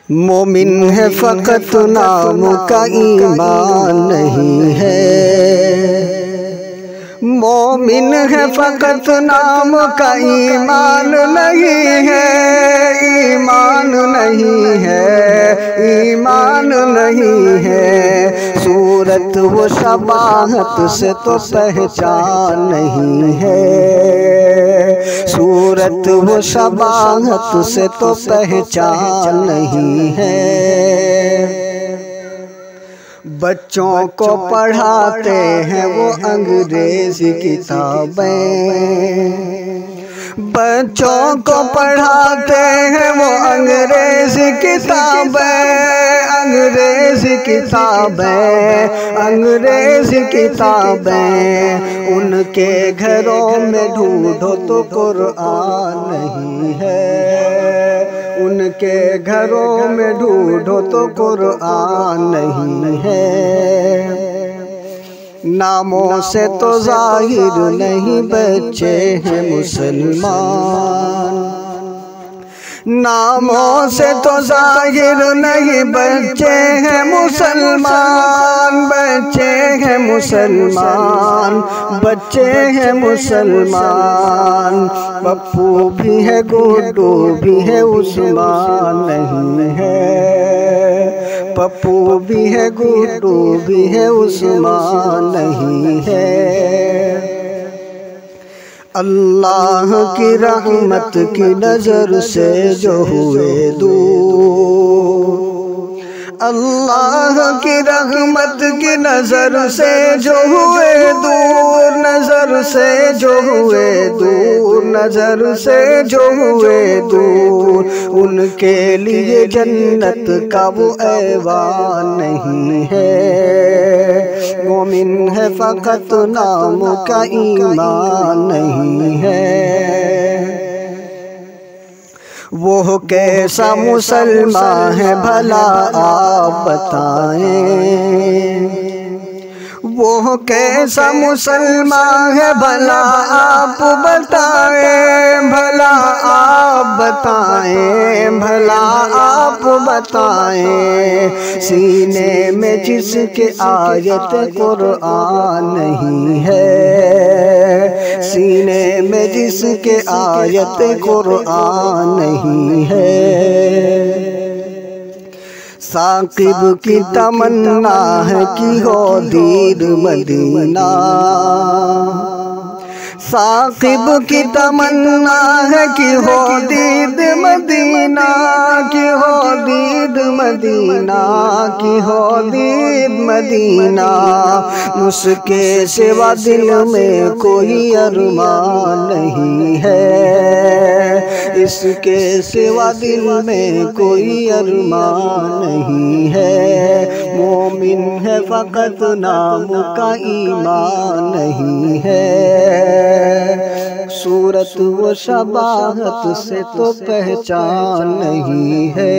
مومن ہے فقط نام کا ایمان نہیں ہے، مومن ہے فقط نام کا ایمان نہیں ہے، ایمان نہیں ہے، ایمان نہیں ہے، صورت و شباہت سے تو پہچان نہیں ہے، صورت و شباہت سے تو پہچان نہیں ہے۔ بچوں کو پڑھاتے ہیں وہ انگریزی کتابیں، بچوں کو پڑھاتے ہیں وہ انگریزی کتابیں، انگریزی کتابیں، انگریزی کتابیں، ان کے گھروں میں ڈھونڈو تو قرآن نہیں ہے، ان کے گھروں میں ڈھونڈو تو قرآن نہیں ہے۔ ناموں سے تو ظاہر نہیں بچے ہیں مسلمان، ناموں سے تو ظاہر نہیں بچے ہیں مسلمان، بچے ہیں مسلمان، بچے ہیں مسلمان، پپو بھی ہے گڈو بھی ہے عثمان نہیں ہے، پپو بھی ہے گڈو بھی ہے عثمان نہیں ہے۔ اللہ کی رحمت کی نظر سے جو ہوئے دور، اللہ کی رحمت کی نظر سے جو ہوئے دور، نظر سے جو ہوئے دور، نظر سے جو ہوئے دور، ان کے لیے جنت کا وہ ایوان نہیں ہے، مومن ہے فقط نام کا ایمان نہیں ہے۔ وہ کیسا مسلمان ہے بھلا آپ بتائیں، وہ کیسا مسلمان ہے بھلا آپ بتائیں، بھلا آپ بتائیں، بھلا آپ بتائیں، سینے میں جس کے آیت قرآن نہیں ہے، سینے میں جس کے آیت قرآن نہیں ہے۔ ثاقب کی تمنا ہے کہ ہو دید مدینہ، ثاقب کی تمنا ہے کہ ہو دید مدینہ، کہ ہو دید مدینہ، کہ ہو دید مدینہ، اس کے سوا دل میں کوئی ارمان نہیں ہے، اس کے سوا دل میں کوئی ارمان نہیں ہے، مومن ہے فقط نام کا ایمان نہیں ہے، صورت و شباہت سے تو پہچان نہیں ہے۔